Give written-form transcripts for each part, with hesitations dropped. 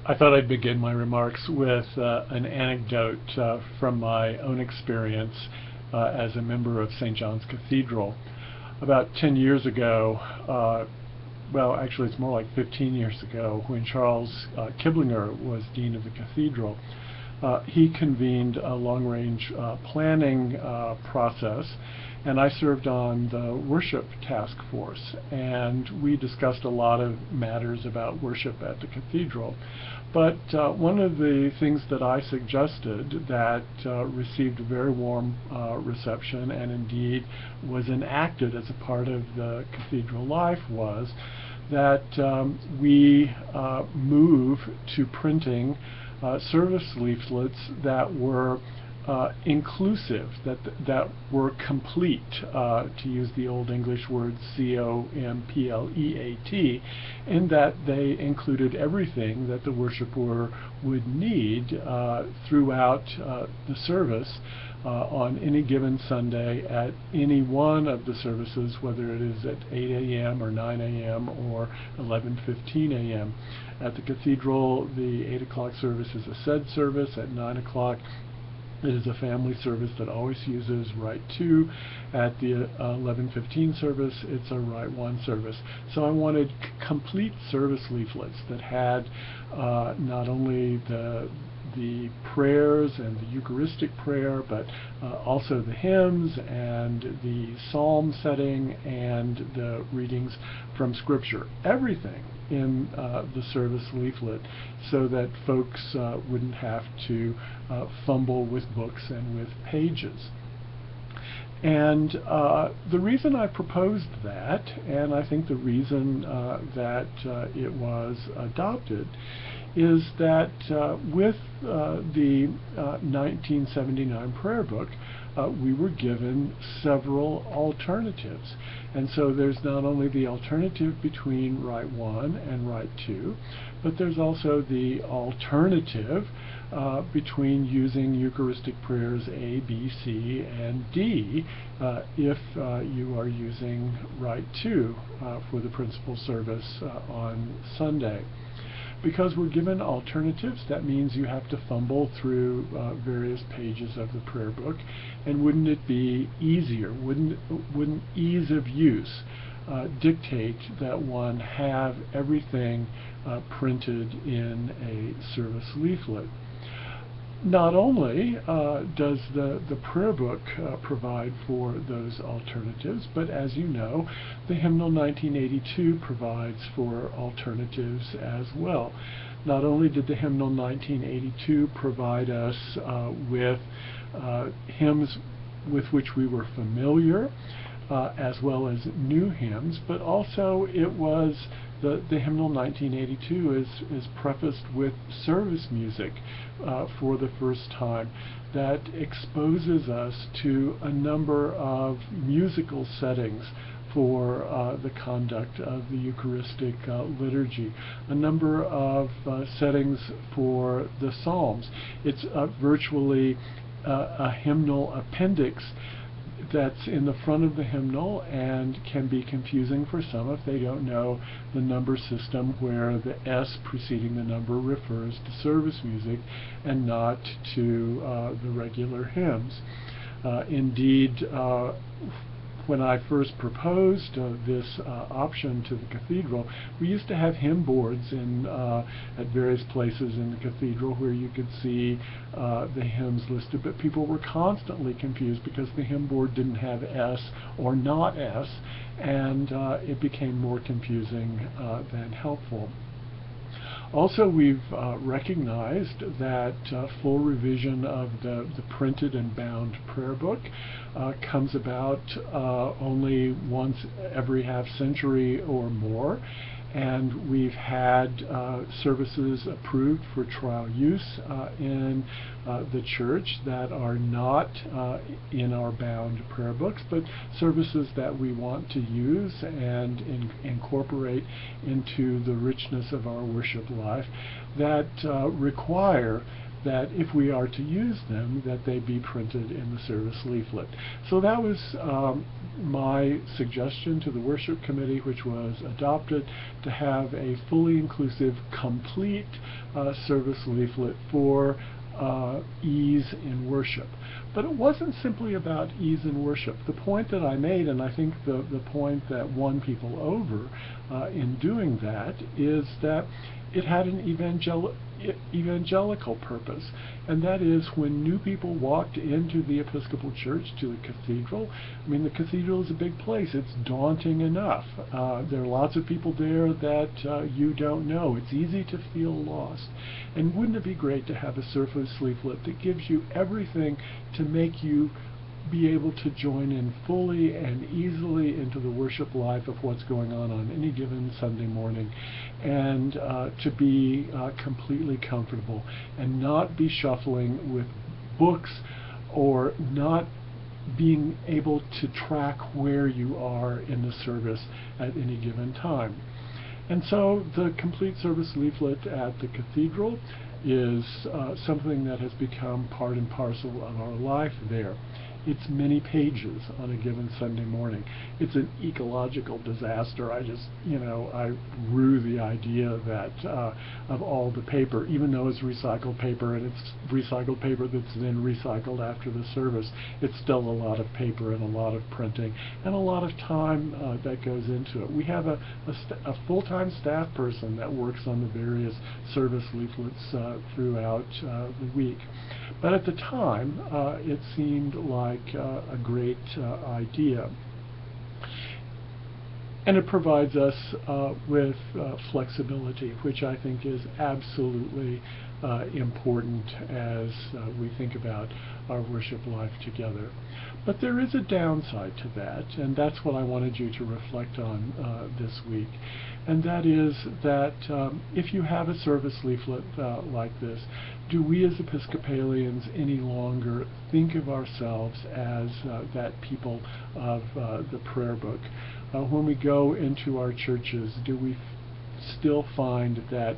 I thought I'd begin my remarks with an anecdote from my own experience as a member of St. John's Cathedral. About 10 years ago, well, actually it's more like 15 years ago, when Charles Kiblinger was Dean of the Cathedral, he convened a long-range planning process, and I served on the worship task force, and we discussed a lot of matters about worship at the cathedral. But one of the things that I suggested that received a very warm reception and indeed was enacted as a part of the cathedral life was that we move to printing service leaflets that were inclusive, that were complete, to use the Old English word compleat, in that they included everything that the worshiper would need throughout the service on any given Sunday at any one of the services, whether it is at 8 a.m. or 9 a.m. or 11:15 a.m. At the cathedral, the 8 o'clock service is a sed service. At 9 o'clock, it is a family service that always uses Rite 2. At the 11:15 service, it's a Rite 1 service. So I wanted complete service leaflets that had not only the prayers and the Eucharistic prayer, but also the hymns and the psalm setting and the readings from Scripture. Everything in the service leaflet, so that folks wouldn't have to fumble with books and with pages. And the reason I proposed that, and I think the reason that it was adopted, is that with the 1979 prayer book, we were given several alternatives. And so there's not only the alternative between Rite 1 and Rite 2, but there's also the alternative between using Eucharistic prayers A, B, C, and D if you are using Rite 2 for the principal service on Sunday. Because we're given alternatives, that means you have to fumble through various pages of the prayer book. And wouldn't it be easier, wouldn't ease of use dictate that one have everything printed in a service leaflet? Not only does the prayer book provide for those alternatives, but as you know, the Hymnal 1982 provides for alternatives as well. Not only did the Hymnal 1982 provide us with hymns with which we were familiar, as well as new hymns, but also it was the Hymnal 1982 is prefaced with service music for the first time that exposes us to a number of musical settings for the conduct of the Eucharistic liturgy, a number of settings for the Psalms. It's virtually a hymnal appendix that's in the front of the hymnal and can be confusing for some if they don't know the number system, where the S preceding the number refers to service music and not to the regular hymns. Indeed, when I first proposed this option to the cathedral, we used to have hymn boards at various places in the cathedral where you could see the hymns listed, but people were constantly confused because the hymn board didn't have S or not S, and it became more confusing than helpful. Also, we've recognized that full revision of the printed and bound prayer book comes about only once every half century or more, and we've had services approved for trial use in the church that are not in our bound prayer books, but services that we want to use and incorporate into the richness of our worship life that require that if we are to use them, that they be printed in the service leaflet. So that was my suggestion to the worship committee, which was adopted, to have a fully inclusive, complete service leaflet for ease in worship. But it wasn't simply about ease in worship. The point that I made, and I think the point that won people over in doing that, is that it had an evangelical purpose, and that is when new people walked into the Episcopal Church, to the cathedral. I mean, the cathedral is a big place. It's daunting enough. There are lots of people there that you don't know. It's easy to feel lost. And wouldn't it be great to have a service leaflet that gives you everything to make you be able to join in fully and easily into the worship life of what's going on any given Sunday morning, and to be completely comfortable and not be shuffling with books, or not being able to track where you are in the service at any given time. And so the complete service leaflet at the cathedral is something that has become part and parcel of our life there. It's many pages on a given Sunday morning. It's an ecological disaster. I rue the idea that of all the paper, even though it's recycled paper, and it's recycled paper that's then recycled after the service, it's still a lot of paper and a lot of printing and a lot of time that goes into it. We have a full-time staff person that works on the various service leaflets throughout the week. But at the time, it seemed like a great idea. And it provides us with flexibility, which I think is absolutely important as we think about our worship life together. But there is a downside to that, and that's what I wanted you to reflect on this week. And that is that if you have a service leaflet like this, do we as Episcopalians any longer think of ourselves as that people of the prayer book? When we go into our churches, do we still find that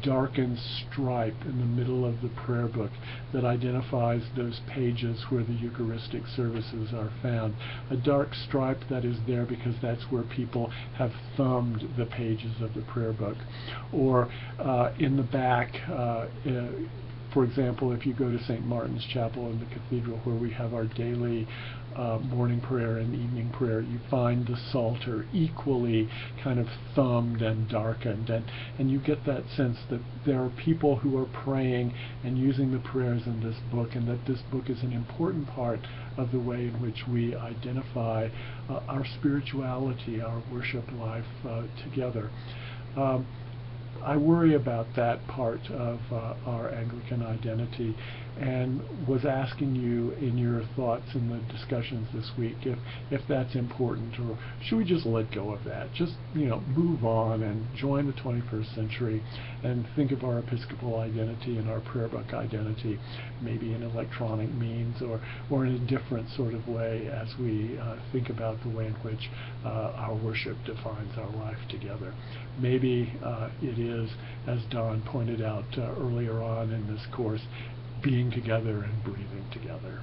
darkened stripe in the middle of the prayer book that identifies those pages where the Eucharistic services are found? A dark stripe that is there because that's where people have thumbed the pages of the prayer book. Or in the back, for example, if you go to St. Martin's Chapel in the cathedral, where we have our daily morning prayer and evening prayer, you find the Psalter equally kind of thumbed and darkened, and you get that sense that there are people who are praying and using the prayers in this book, and that this book is an important part of the way in which we identify our spirituality, our worship life together. I worry about that part of our Anglican identity, and was asking you in your thoughts in the discussions this week if that's important, or should we just let go of that? Just move on and join the 21st century and think of our Episcopal identity and our prayer book identity maybe in electronic means, or in a different sort of way as we think about the way in which our worship defines our life together. Maybe it is, as Don pointed out earlier on in this course, being together and breathing together.